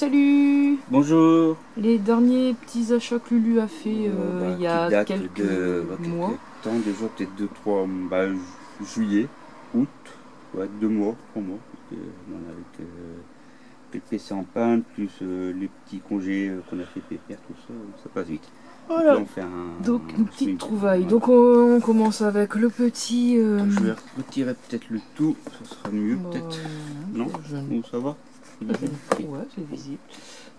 salut. Bonjour. Les derniers petits achats que Lulu a fait il y a quelques mois. Temps, déjà peut-être 2-3, juillet, août, ouais, 2 mois, 3 mois. Avec le PC en panne, plus les petits congés qu'on a fait pépère, tout ça, ça passe vite. Voilà. Donc, là, on fait Donc une petite trouvaille. Voilà. Donc on commence avec le petit. Je vais retirer peut-être le tout, ça sera mieux peut-être. Non, ou ça va? Ouais, c'est visible.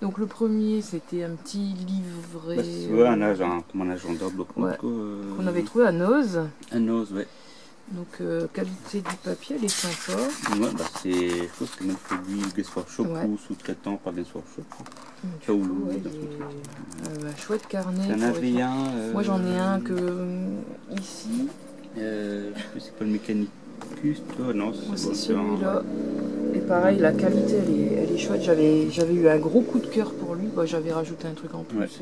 Donc le premier, c'était un petit livret. Ouais, comme un agenda bloc-notes. Ouais, qu'on avait trouvé à Noz. À Noz, ouais. Donc qualité du papier, elle est sympa. Ouais, c'est, je pense que c'est même produit Guess Workshop ou sous-traitant par Guess Workshop. Chouette carnet. T'en avais un. Moi j'en ai un que ici. Je sais plus, c'est pas le Mechanicus, toi? Non, c'est celui-là. Et pareil, la qualité elle est chouette. J'avais eu un gros coup de cœur pour lui. J'avais rajouté un truc en plus.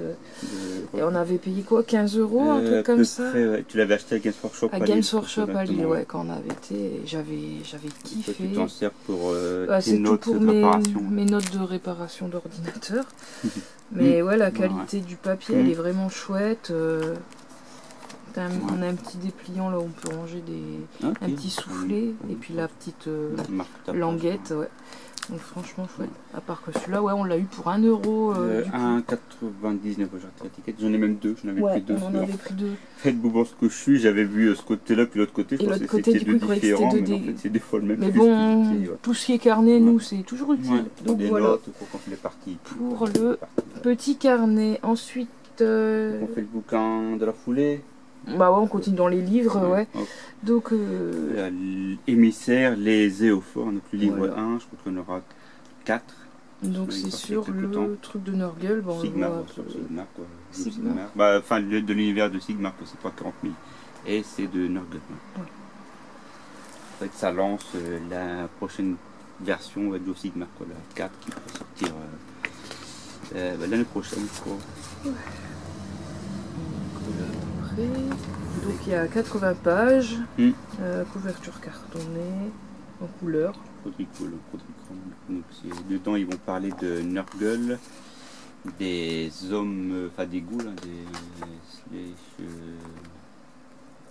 Et on avait payé quoi, 15 €, un truc comme ça. Ouais. Tu l'avais acheté à Games Workshop à Games Workshop à Lille, ouais, quand on avait été. J'avais kiffé. Tu t'en sers pour tes notes de réparation. Mes notes de réparation d'ordinateur. Mais ouais, la qualité du papier, elle est vraiment chouette. On a un petit dépliant là où on peut ranger un petit soufflet et puis la petite languette. Ouais. Donc franchement chouette. À part que celui-là, ouais, on l'a eu pour 1 €. 1,99 €. J'en ai même deux. J'en avais pris deux. On en avait pris deux. Faites boubon ce que je suis, j'avais vu ce côté-là puis l'autre côté. Et l'autre côté, du coup, c'était deux mais en fait, c'est des fois le même. Mais bon, tout ce qui est carnet, nous, c'est toujours utile. Donc des voilà. Notes pour quand on fait les parties. Pour le petit carnet. Ensuite. On fait le bouquin de la foulée. Bah ouais, on continue dans les livres, ouais. Donc émissaire, les éophores, donc le livre 1, je crois qu'on aura 4. Donc c'est sur le truc de Nurgle, bon, Sigmar, Sigmar, quoi. Sigmar. Bah, enfin, de l'univers de Sigmar, c'est pas 40 000. Et c'est de Nurgle. Ouais. En fait, ça lance la prochaine version de Sigmar, quoi, la 4 qui va sortir l'année prochaine, quoi. Ouais. Donc il y a 80 pages, couverture cartonnée, en couleur. Dedans ils vont parler de Nurgle, des hommes, enfin des ghouls,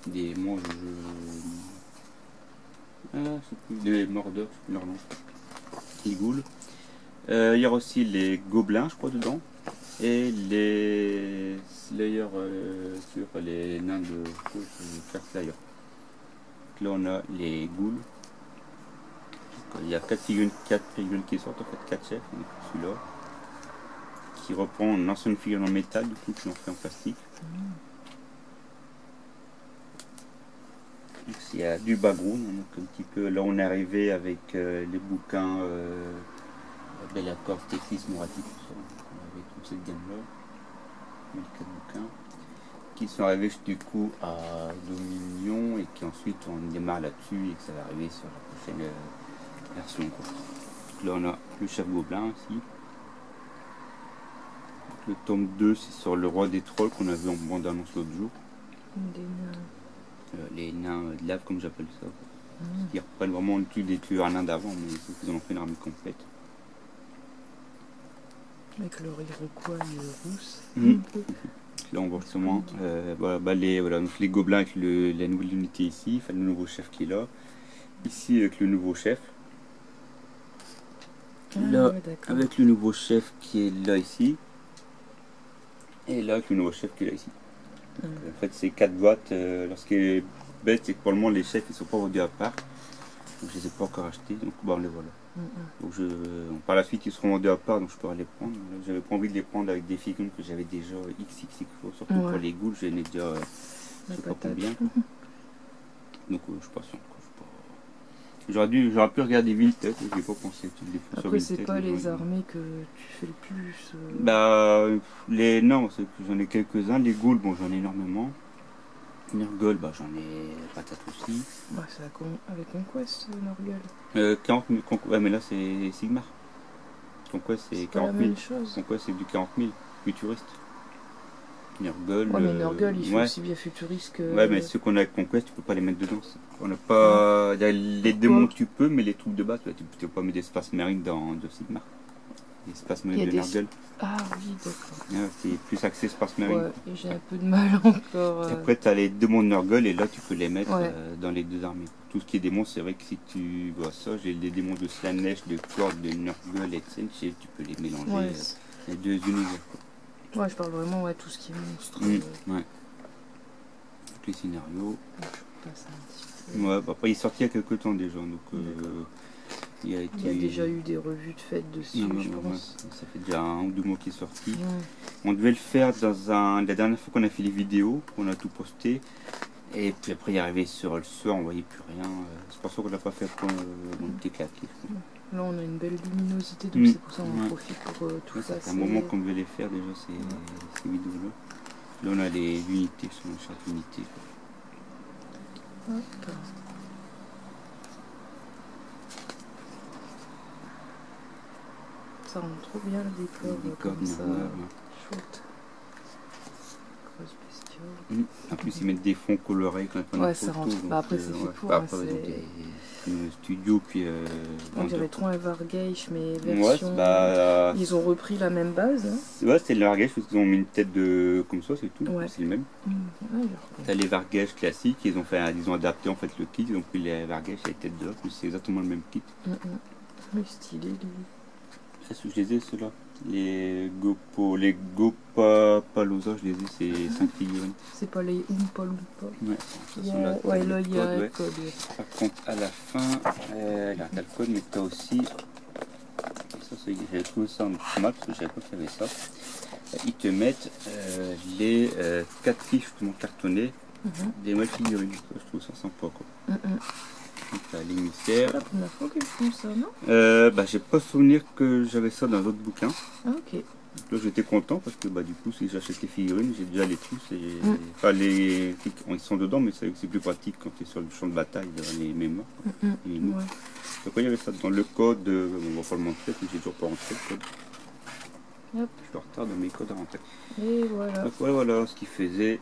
des monges, des mordeurs, je sais plus leur nom, les ghouls. Il y aura aussi les gobelins, je crois, dedans. Et les Slayer sur les nains de Faire Slayer. Là on a les ghouls. Il y a 4 figurines qui sortent, en fait 4 chefs, celui-là. Qui reprend une ancienne figurine en métal, du coup qui l'ont fait en plastique. Donc, il y a du background, donc un petit peu. Là on est arrivé avec les bouquins Belle Accord, Tetris, Morati, tout ça. Cette gamme là, 4 bouquins qui sont arrivés du coup à Dominion et qui ensuite on démarre là-dessus et que ça va arriver sur la prochaine version, quoi. Donc là on a le chef gobelin aussi. Donc, le tome 2 c'est sur le roi des trolls qu'on a vu en bande annonce l'autre jour. Les nains de lave comme j'appelle ça, qui reprennent vraiment le des tueurs nains d'avant, mais ils en ont fait une armée complète. Avec leur iroquois rousse. Là on voit justement les gobelins avec la nouvelle unité ici, enfin le nouveau chef qui est là. Ici avec le nouveau chef. Là avec le nouveau chef qui est là ici. Et là avec le nouveau chef qui est là ici. En fait c'est 4 boîtes. Ce qui est bête c'est que pour le moment les chefs ils sont pas vendus à part. Donc je les ai pas encore achetés, donc on les voilà. Donc par la suite ils seront vendus à part, donc je pourrai les prendre. J'avais pas envie de les prendre avec des figurines que j'avais déjà XXX, surtout pour les ghouls, j'en ai déjà je sais pas combien. Donc je suis pas sûr. J'aurais pu regarder Viltech, je n'ai pas pensé. Après c'est pas les armées que tu fais le plus. Non, j'en ai quelques-uns. Les ghouls, bon j'en ai énormément. Nurgle, j'en ai patate aussi. C'est avec Conquest, Nurgle. 40 000, ouais, mais là c'est Sigmar. Conquest c'est 40 000. Conquest c'est du 40 000, futuriste. Nurgle. Ouais, mais Nurgle il fait aussi bien futuriste que. Ouais, mais ceux qu'on a avec Conquest, tu peux pas les mettre dedans. On n'a pas. Les démons, tu peux, mais les trucs de base, tu peux pas mettre d'espace marine dans Sigmar. Espace Marine de Nurgle. Ah oui, d'accord. C'est plus axé Espace Marine. Ouais, et j'ai un peu de mal encore. Et après, tu as les démons de Nurgle et là, tu peux les mettre Ouais. dans les deux armées. Tout ce qui est démons, c'est vrai que si tu vois ça, j'ai les démons de Slanesh, de Klord, de Nurgle et de Tsench, tu peux les mélanger, Ouais, les deux univers. Quoi. Ouais, je parle vraiment tout ce qui est monstre. Ouais. Tous les scénarios. Je passe un petit peu. Ouais, bah, après, il est sorti il y a quelques temps déjà, donc il y a déjà eu des revues de fête dessus, je pense. Ça fait déjà 1 ou 2 mois qu'il est sorti. On devait le faire dans la dernière fois qu'on a fait les vidéos, on a tout posté. Et puis après, il est arrivé sur le soir, on voyait plus rien. C'est pour ça qu'on l'a pas fait après, on était claqués. Là, on a une belle luminosité, donc c'est pour ça qu'on en profite pour tout ça. C'est un moment qu'on devait les faire déjà, ces vidéos-là. Là, on a les unités sur le charte unité. Hop. Ça rend trop bien le décor comme ça. Chouette. Grosse bestiole. En plus, ils mettent des fonds colorés quand on a ça rentre. Bah, après, c'est fait pour. Le studio, puis. On dirait trop un Vargesh, mais version. Ils ont repris la même base. Hein. Ouais, c'est le Vargesh, parce qu'ils ont mis une tête de. Comme ça, c'est tout. Ouais. C'est le même. T'as les Vargesh classiques, ils ont adapté en fait le kit, ils ont pris les Vargesh avec tête d'or, c'est exactement le même kit. Mais stylé, lui. C'est ce que je les ai, ceux-là. Les Gopapalooza, je les ai, c'est 5 figurines. C'est pas les Oompa Loompa. Ouais, là, il y a le code. Par contre, à la fin, là, t'as le code, mais t'as aussi. Ça, j'avais trouvé ça en mal parce que je savais pas qu'il y avait ça. Ils te mettent les 4 fiches justement cartonnées des modes figurines. Je trouve ça sympa, quoi. L'émissaire. C'est la première fois qu'ils font ça, non? J'ai pas souvenir que j'avais ça dans d'autres bouquins. Ah, ok. Là, j'étais content parce que du coup, si j'achète les figurines, j'ai déjà les trousses. Enfin, ils sont dedans, mais c'est plus pratique quand tu es sur le champ de bataille, les mémoires. Donc, il y avait ça dans le code. On va pas le montrer, mais j'ai toujours pas rentré le code. Yep. Je suis en retard dans mes codes à rentrer. Et voilà. Donc, voilà ce qu'il faisait.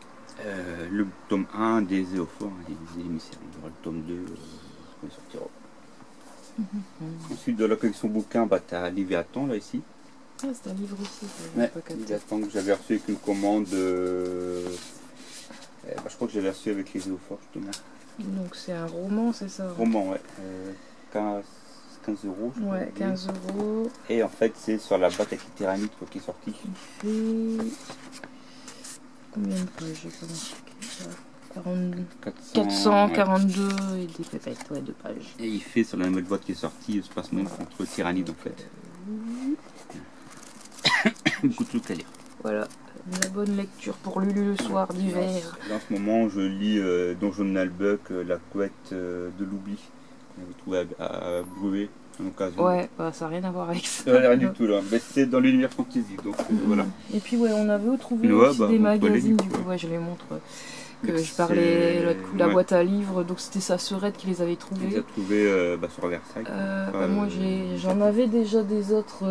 Le tome 1 des Zéophores, des émissaires. Il y aura le tome 2. Il sortira. Ensuite, de la collection bouquin, tu as Léviathan là ici. Ah, c'est un livre aussi. Léviathan que j'avais reçu avec une commande. Je crois que j'avais reçu avec les Zéophores justement. Donc c'est un roman, c'est ça? Roman, ouais. 15 euros. Ouais, 15 euros. Et en fait, c'est sur la boîte avec les tyranides qui est sorti. Il fait. Combien de pages? J'ai pas marqué. 442 et des pépettes, de pages. Et il fait sur la nouvelle boîte qui est sortie, il se passe même contre Tyrannide en fait. Beaucoup de trucs à lire. Voilà, la bonne lecture pour Lulu le soir d'hiver. Là en ce moment je lis Donjon Nalbuck, la couette de l'oubli. On l'a trouvé à Bruet en occasion. Ouais, ça n'a rien à voir avec ça. Rien du tout là, mais c'est dans l'univers fantasy donc voilà. Et puis on avait trouvé aussi des magazines, du coup je les montre. Que je parlais la boîte à livres, donc c'était sa sœurette qui les avait trouvés. Elle les a trouvés sur Versailles. Moi j'en avais déjà des autres,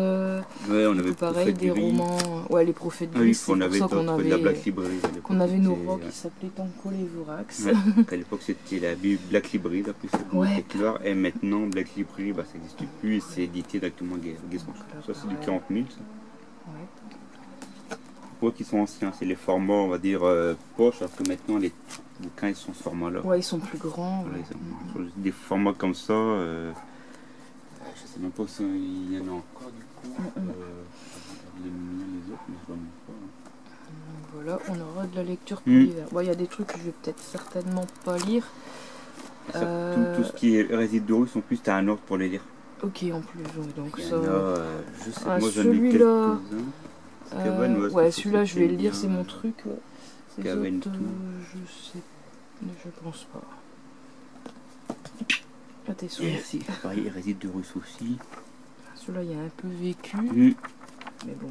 on avait pareil, des romans, les prophètes gris, c'est pour ça qu'on avait nos rocs qui s'appelaient Tanko les Vorax. À l'époque c'était la Black Library, d'après ça, et maintenant Black Library ça n'existe plus et c'est édité directement Guesmanche. Ça c'est du 40 000 ça. Qui sont anciens, c'est les formats on va dire poche, alors que maintenant les bouquins ils sont ce format là. Ils sont plus grands. Des formats comme ça, je sais même pas s'il y en a encore du coup. Les autres, mais je vois même pas. Voilà, on aura de la lecture pour l'hiver. Il y a des trucs que je vais peut-être certainement pas lire. Tout ce qui est Récits de Rue sont plus t'as un ordre pour les lire. Ok, en plus, donc ça. Je sais, moi j'en ai quelques-uns. Celui-là je vais le lire, c'est mon truc. Les autres, je pense pas. Ah, t'es sûr. Merci. Pareil, Récits de Russe aussi. Celui-là il y a un peu vécu. Mais bon.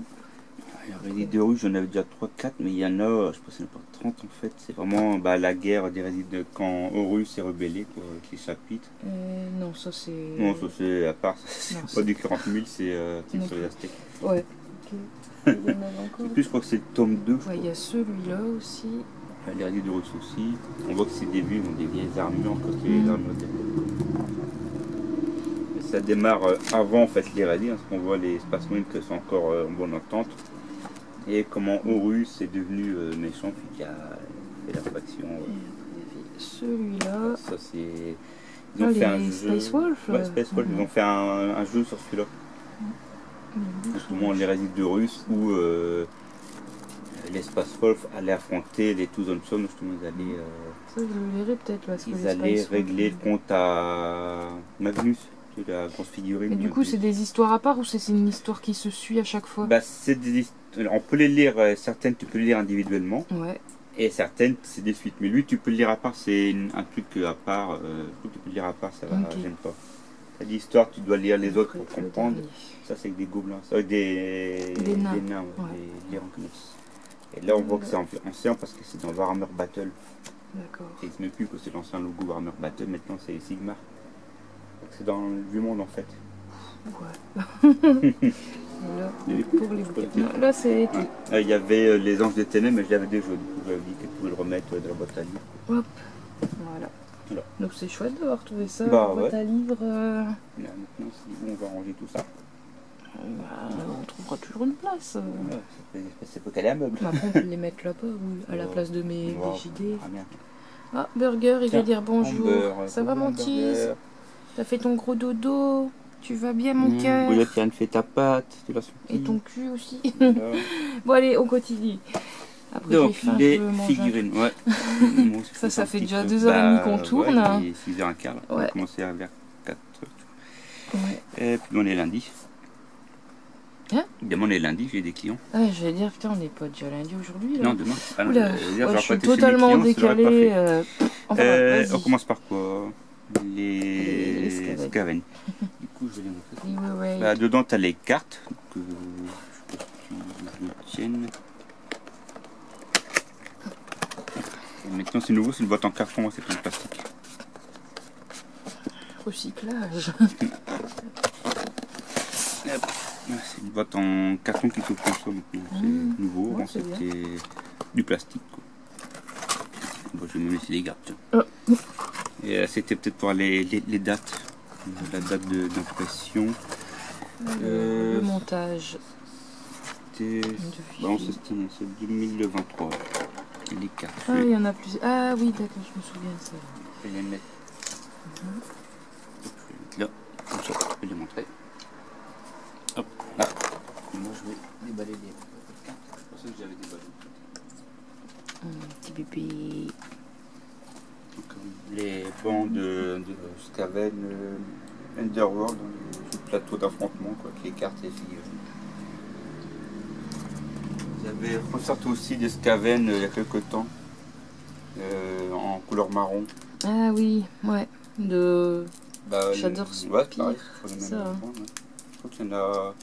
Récits de Russe, j'en avais déjà 3-4, mais il y en a, je pense qu'il n'y en a pas 30 en fait. C'est vraiment la guerre des Récits de quand Horus s'est rebellé, avec les chapitres. Non, ça c'est. Non, ça c'est à part, c'est pas du 40 000, c'est sur les Aztèques. Ouais, ok. Il y en avait encore. En plus, je crois que c'est le tome 2. Il y a celui-là aussi. Les Récits de Russe aussi. On voit que c'est des vieilles armures, encore que les armures d'époque. ça démarre avant en fait les rallyes, parce qu'on voit les Space Marines qui sont encore en bonne entente. Et comment Horus est devenu méchant puis qui a fait la faction. Celui-là. Ça c'est. Ils ont fait un jeu. Space Wolf. Ouais, Space Wolf. Ils ont fait un jeu sur celui-là. Justement les rallyes de Russe où les Space Wolf allaient affronter les Two Thompson. Justement ils allaient. Ça je le verrai peut-être parce que ils allaient régler le compte à Magnus. La grosse figurine. Et du coup, c'est des histoires à part ou c'est une histoire qui se suit à chaque fois? Bah, c'est des on peut les lire, certaines tu peux les lire individuellement. Ouais. Et certaines c'est des suites. Mais lui tu peux le lire à part, c'est un truc à part. Tu peux le lire à part, ça va, j'aime pas. T'as dit histoire, tu dois lire les autres pour comprendre. Ça c'est avec des gobelins, ça avec des nains, des Lyranknos. Et là on voit que c'est ancien parce que c'est dans Warhammer Battle. D'accord. Et il se met plus que c'est l'ancien logo Warhammer Battle, maintenant c'est Sigmar. C'est dans le monde en fait. Ouais. Là, pour les bouquins. Là c'est tout. Il y avait les Anges des Ténèbres, mais je l'avais déjà. Du coup j'avais dit que tu pouvais le remettre dans la boîte à livres. Hop. Voilà. Donc c'est chouette d'avoir trouvé ça, boîte à livres. Là, maintenant on va ranger tout ça. On trouvera toujours une place. C'est pas qu'aller à meuble. Après on peut les mettre là-bas ou à la place de mes JD. Ah, bien. Ah, Burger, il va dire bonjour. Ça va mon cheese? T'as fait ton gros dodo? Tu vas bien mon cœur? Oui, tu as fait ta pâte. Et ton cul aussi. Bon allez, on continue. Après, donc les figurines, ouais. ça fait déjà 2h30 qu'on tourne. Ouais, 6h15 là. On va commencer vers 4h. Ouais. Et puis on est lundi. Hein? Évidemment, on est lundi, j'ai des clients. Ah, j'allais dire, putain, on n'est pas déjà lundi aujourd'hui là. Non, demain. Ah, oula, je suis totalement décalé. On commence par quoi? Les Skaven. Du coup, je vais les montrer. Bah, dedans, tu as les cartes. Donc, je sais pas si tu le tiennes. Et maintenant, c'est nouveau, c'est une boîte en carton, c'est en plastique. Recyclage. C'est une boîte en carton qui s'ouvre comme ça, maintenant. C'est nouveau, avant c'était du plastique. Quoi. Bon, je vais me laisser les gardes. Et c'était peut-être pour les dates. La date d'impression. Le montage. C'était. Bon, c'est 2023. Les cartes. Ah, il y en a plus. Ah oui, d'accord, je me souviens de ça. Je vais les mettre. Là, comme ça, je vais les montrer. Hop, là. Et moi, je vais déballer les cartes. Je pensais que j'avais déballé. Petit bébé. Les bancs de Skaven Underworld, le plateau d'affrontement avec les cartes et les figurines. Vous avez ressorti aussi des Skaven il y a quelques temps en couleur marron. Ah oui, ouais, de Shadow Spear. Ouais, pareil, c'est ça. Je crois qu'il y en a.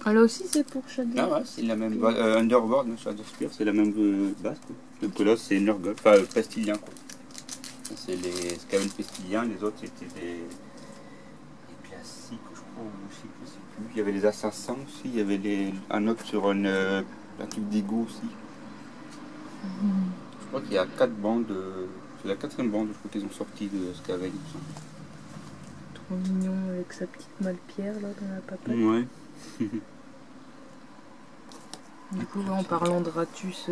Ah là aussi c'est pour Shadow. Ah ouais, c'est la même Underworld, Shadow Spear, c'est la même base. Quoi. Donc là c'est Nurgle, enfin Pestilien quoi. C'est les Skaven Pestiliens, les autres c'était des classiques, je crois, aussi, je sais plus. Il y avait les assassins aussi, il y avait un autre sur un truc d'égo aussi. Je crois qu'il y a 4 bandes, c'est la 4e bande, je crois qu'ils ont sorti de Skaven. Trop mignon avec sa petite malpierre là dans la papate. Ouais. Du coup, en parlant de Ratus,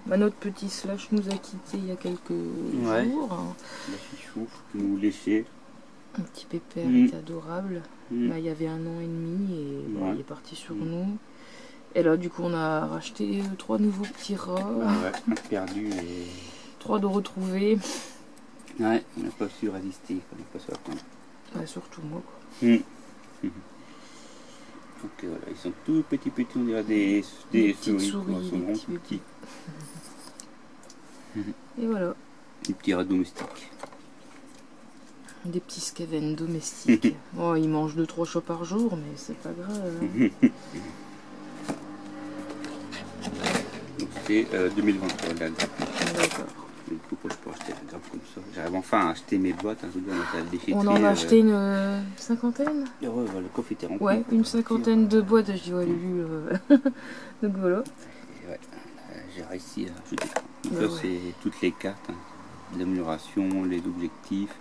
notre petit Slash nous a quittés il y a quelques jours. La chichouf qui nous léchait. Un petit pépère, il était adorable. Là, il y avait 1 an et demi et il est parti sur nous. Et là, du coup, on a racheté 3 nouveaux petits rats. Un perdu et 3 de retrouvés. Ouais, on n'a pas su résister, on n'a pas su attendre. Ouais, surtout moi, quoi. Donc voilà, ils sont tout petits, on dirait des souris, des petits petits. Et voilà. Des petits rats domestiques. Des petits Skaven domestiques. Oh, ils mangent 2-3 chops par jour, mais c'est pas grave. Donc c'est 2023 là. D'accord. Du coup, je peux acheter la grappe comme ça. J'arrive enfin à acheter mes boîtes. Hein, on en a acheté une cinquantaine. Ouais, le coffre était rempli. Ouais, une cinquantaine de boîtes. Je dis, ouais, Lulu. Donc voilà. Ouais, j'ai réussi à acheter. Donc là, c'est toutes les cartes. L'amélioration, les objectifs.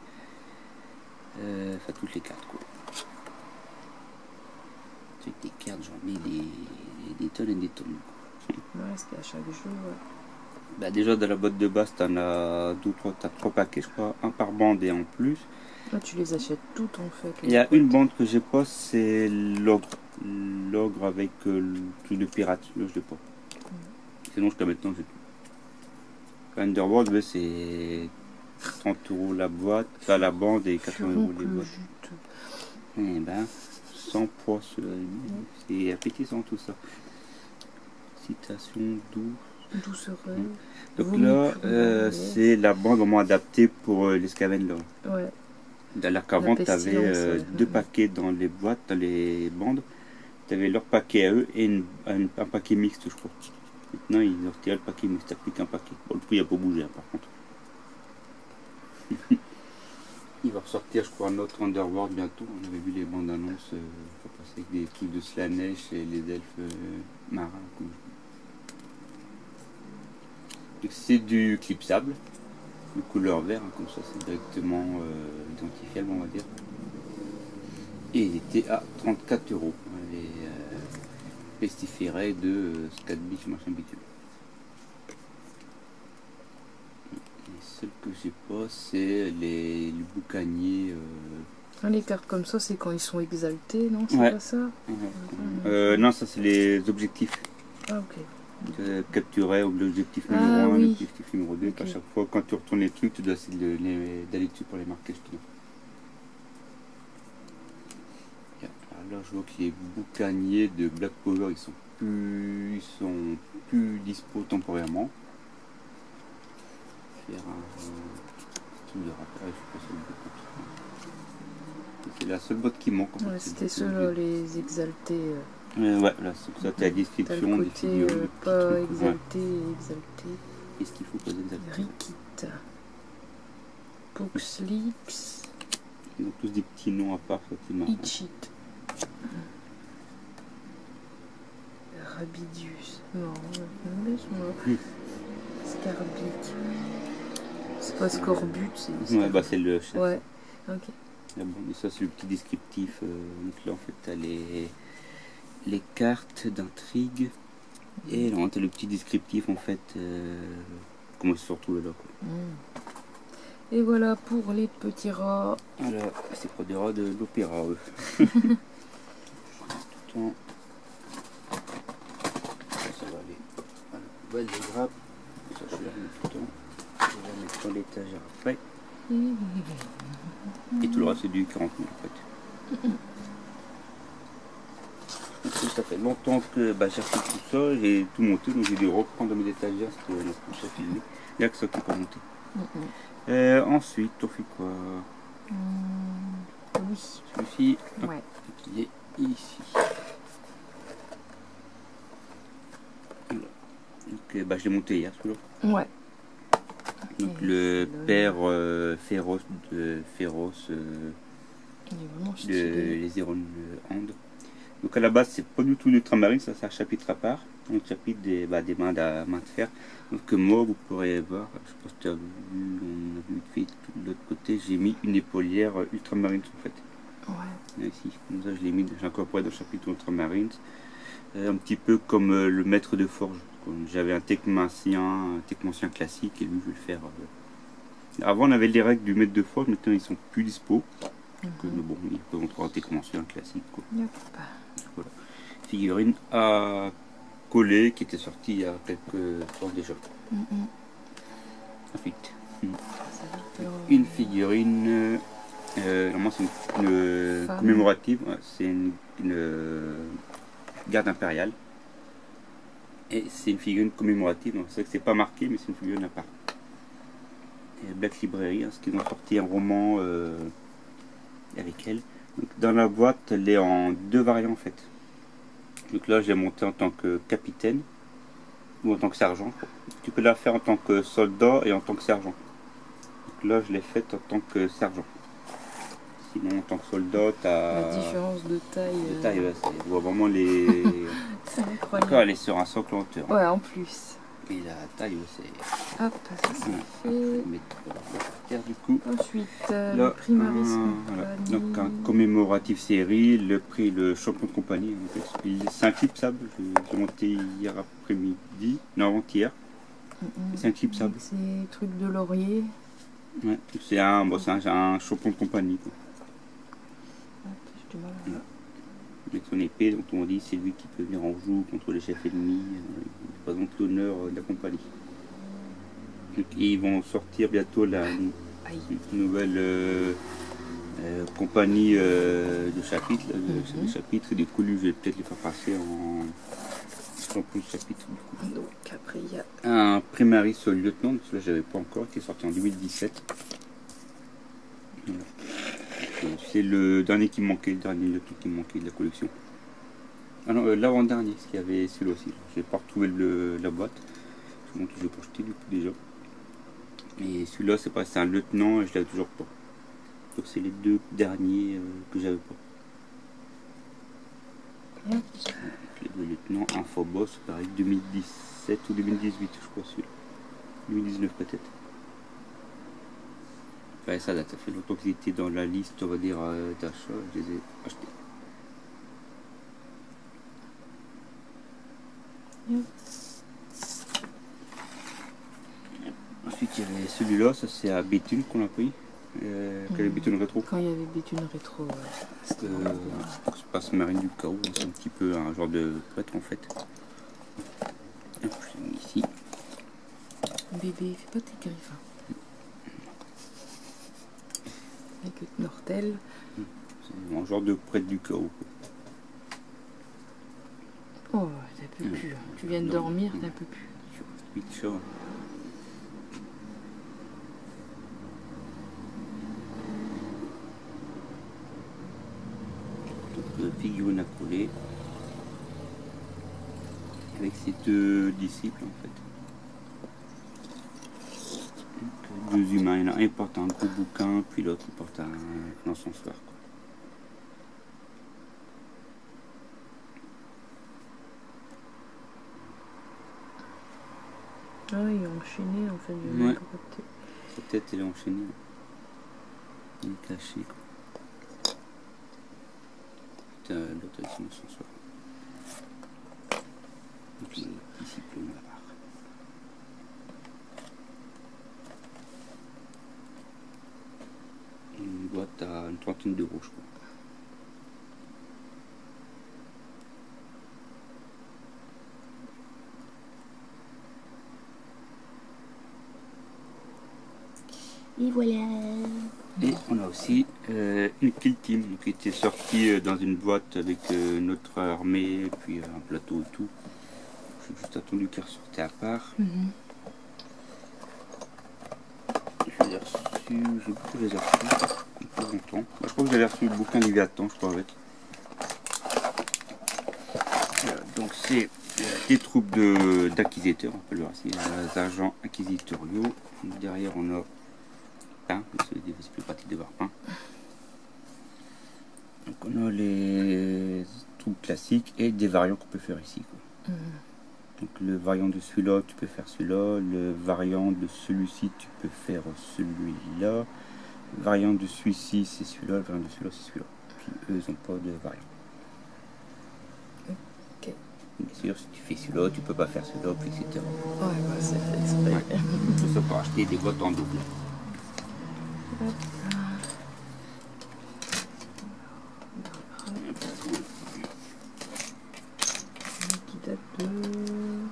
Enfin, toutes les cartes, quoi. Avec des cartes, j'en ai des tonnes et des tonnes. Ouais, parce qu'à chaque jeu, ouais. Bah déjà dans la boîte de base, t'en as t'as 3 paquets, je crois, un par bande et en plus. Là, tu les achètes toutes en fait. Il y a une bande que j'ai pas, c'est l'ogre. L'ogre avec tout le pirate, là je l'ai pas. Sinon jusqu'à maintenant j'ai tout. Underworld, c'est 30 € la boîte, pas la bande et 80 € les boîtes. Eh ben, sans poids, c'est appétissant tout ça. Citation douce. Douceur. Donc là, c'est la bande vraiment adaptée pour les Scavengers. Ouais. Alors qu'avant, tu avais 2 paquets dans les boîtes, dans les bandes. Tu avais leur paquet à eux et un paquet mixte, je crois. Maintenant, ils ont retiré le paquet mixte, tu n'as plus qu'un paquet. Bon, le prix n'a pas bougé, hein, par contre. Il va ressortir, je crois, un autre Underworld bientôt. On avait vu les bandes annonces. Il va passer avec des trucs de Slanesh et les elfes marins. C'est du clipsable, de couleur vert, hein, comme ça c'est directement identifiable, on va dire. Et il était à 34 €. Les pestiférés de Scatbeach, machin bitume. Les seuls que j'ai pas, c'est les boucaniers. Les cartes comme ça, c'est quand ils sont exaltés, non? C'est pas ça? Non, ça c'est les objectifs. Ah, ok. Capturer l'objectif numéro 1, oui. l'objectif numéro 2, okay. À chaque fois quand tu retournes les trucs, tu dois essayer d'aller dessus pour les marquer. Alors je vois que les boucaniers de Black Power ils sont plus dispo temporairement. Faire un truc de rappel, je sais pas. C'est la seule boîte qui manque. Ouais, c'était ceux-là, les exaltés. Ouais, là, ça t'as la description des figures. Pas exalté, exalté. Qu'est-ce qu'il faut pas exalter? Rikit. Poxlips. Ils ont tous des petits noms à part, ça c'est marrant. Ichit. Rabidius. Non, Scarbic. C'est pas Scorbut, c'est. Ouais, bah c'est le chef. Ouais, ok. Bon, et ça c'est le petit descriptif. Donc là en fait t'as les cartes d'intrigue et là t'as le petit descriptif en fait. Comment c'est surtout là quoi. Et voilà pour les petits rats. Voilà, c'est pas des rats de l'opéra eux. Ça va aller. Voilà, on va les grappes. Ça je vais la mettre tout le temps. Je vais la mettre dans l'étagère après. Et tout le reste c'est du 40 000 en fait. Donc, ça fait longtemps que j'ai refait tout ça, j'ai tout monté, donc j'ai dû reprendre mes étagères, c'était notre chef filmé. Il n'y a que ça qui peut monter. Ensuite, on fait quoi? Oui. Celui-ci, ouais. Qui est ici. Voilà. Donc, je l'ai monté hier, celui-là. Ouais. Donc le père féroce de les Héron Hand. Donc à la base c'est pas du tout l'ultramarine, ça c'est un chapitre à part. Un chapitre des mains à main de fer. Donc moi vous pourrez voir, je pense que tu as vu, on a vu vite fait de l'autre côté, j'ai mis une épaulière ultramarine en fait. Ouais. Ici, comme ça je l'ai mis, j'ai incorporé dans le chapitre ultramarine. Un petit peu comme le maître de forge. J'avais un technicien classique et lui je vais le faire. Avant on avait les règles du maître de forge, maintenant ils sont plus dispo. Mais bon, ils peuvent entrer en technicien classique. Quoi. Voilà. Figurine à coller qui était sortie il y a quelques temps déjà. Ensuite, une figurine. Normalement c'est une commémorative, c'est une garde impériale. Et c'est une figurine commémorative, donc c'est vrai que c'est pas marqué, mais c'est une figurine à part. Et Black Library, parce qu'ils ont sorti un roman avec elle. Donc dans la boîte, elle est en 2 variants en fait. Donc là, j'ai monté en tant que capitaine ou en tant que sergent. Tu peux la faire en tant que soldat et en tant que sergent. Donc là, je l'ai faite en tant que sergent. Sinon, en tant que soldat, tu as la différence de taille. Ouais, on voit vraiment les. C'est incroyable. Encore, elle est sur un socle en hauteur. Ouais, en plus. Et la taille, c'est... Hop, ça c'est fait. Mettre par terre du coup. Ensuite, Là, le prix Maris voilà. Compagnie. Donc un commémoratif série, le prix le champion de compagnie. C'est un clipsable, j'ai monté hier après-midi, non avant-hier. C'est un clipsable. C'est truc de laurier. Ouais, c'est un champion de compagnie. Quoi. J'ai du mal à... Avec son épée, donc on dit c'est lui qui peut venir en joue contre les chefs ennemis, il représente l'honneur de la compagnie. Donc, ils vont sortir bientôt la nouvelle compagnie de chapitres, des chapitres et des coulus, je vais peut-être les faire passer en plus de chapitres. Donc après il y a un primaris lieutenant, celui-là j'avais pas encore, qui est sorti en 2017. Voilà. C'est le dernier qui me manquait, le dernier lieutenant qui me manquait de la collection. Ah non, l'avant-dernier, parce qu'il y avait celui-là aussi. J'ai pas retrouvé la boîte. Je montre que j'ai projeté du coup déjà. Et celui-là, c'est pas, c'est un lieutenant et je l'avais toujours pas. Donc c'est les deux derniers que j'avais pas. Donc, les deux lieutenants, Infoboss, pareil, 2017 ou 2018, je crois celui-là. 2019 peut-être. Ouais, ça date, ça fait longtemps qu'ils étaient dans la liste, on va dire, d'achat, je les ai achetés. Ensuite, il y avait celui-là, ça c'est à Béthune qu'on a pris. Quel est Béthune Rétro? Quand il y avait Béthune Rétro, c'était Space Marine du Chaos, c'est un petit peu un genre de prêtre en fait. Je l'ai mis ici. Bébé, fais pas tes griffes. Avec Nortel. C'est un genre de prêtre du chaos. Oh, t'as peu plus. Tu viens de dormir, t'as peu plus. Witcher. Figurine à coller avec ses deux disciples en fait. Donc, deux humains, il y en a un qui porte un gros bouquin, puis l'autre il porte un encensoir. Ah, il est enchaîné en fait. Ouais. Sa tête elle est enchaînée. Il est caché quoi. L'autre avec son encensoir. Donc les disciples noirs. Une boîte à une trentaine d'euros je crois. Et voilà. Et on a aussi une kill team qui était sortie dans une boîte avec notre armée, puis un plateau et tout. J'ai juste attendu qu'elle ressortait à part. Je l'ai reçu, j'ai beaucoup les ai reçus, un peu longtemps. Je crois que j'avais reçu le bouquin Léviathan, je crois, avec. Donc c'est des troupes d'acquisiteurs, on peut le voir ici, les agents inquisitoriaux. Derrière on a c'est plus pratique de voir un. Donc on a les troupes classiques et des variants qu'on peut faire ici quoi. Donc le variant de celui-là tu peux faire celui-là, le variant de celui-ci tu peux faire celui-là, le variant de celui-ci c'est celui-là, le variant de celui-là c'est celui-là. Puis eux ils n'ont pas de variant. Ok. Bien sûr si tu fais celui-là tu peux pas faire celui-là, puis etc. Ouais, bah, c'est fait exprès. Ouais. Tout ça pour acheter des boîtes en double. Qui date de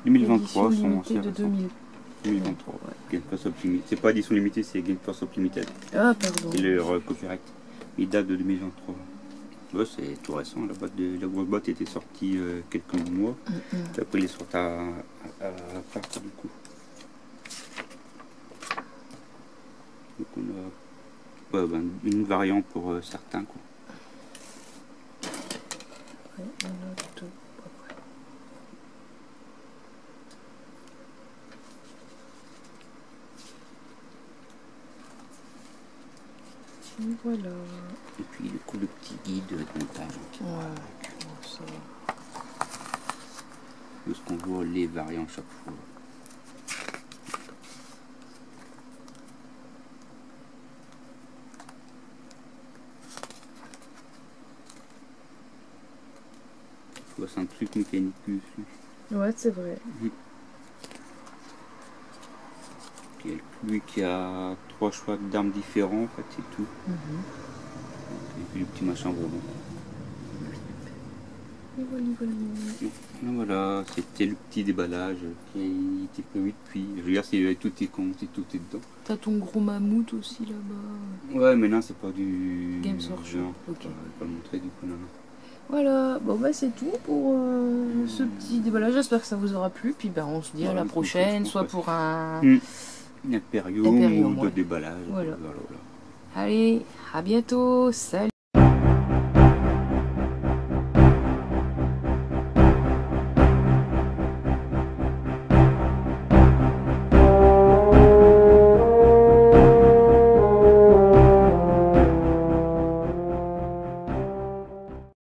2023, édition son limitée ancien de 2000. 2023, ouais. Game Pass Up Limited. C'est pas édition limitée, c'est Game Pass Up Limited. Ah, pardon. Et leur copyright. Il date de 2023. Ouais, c'est tout récent. La grosse boîte était sortie quelques mois. Après, il est sorti à part du coup. Donc on a une variante pour certains quoi. Ouais, on a tout. Et voilà. Et puis du coup le petit guide de montage. Ouais, bon, ça va. Parce qu'on voit les variants chaque fois. c'est un truc mécanique plus. Ouais, c'est vrai. Lui qui a 3 choix d'armes différents, en fait, c'est tout. Et puis le petit machin volant. Et Voilà, c'était le petit déballage qui était prévu depuis. Je regarde si tout est dedans. T'as ton gros mammouth aussi là-bas. Ouais, mais non, c'est pas du. Games Workshop. Ok. Je vais pas le montrer du coup, non. Voilà, bon bah c'est tout pour ce petit déballage. J'espère que ça vous aura plu. Puis ben on se dit à la prochaine, soit pour un Imperium ou de déballage. Voilà. Allez, à bientôt. Salut.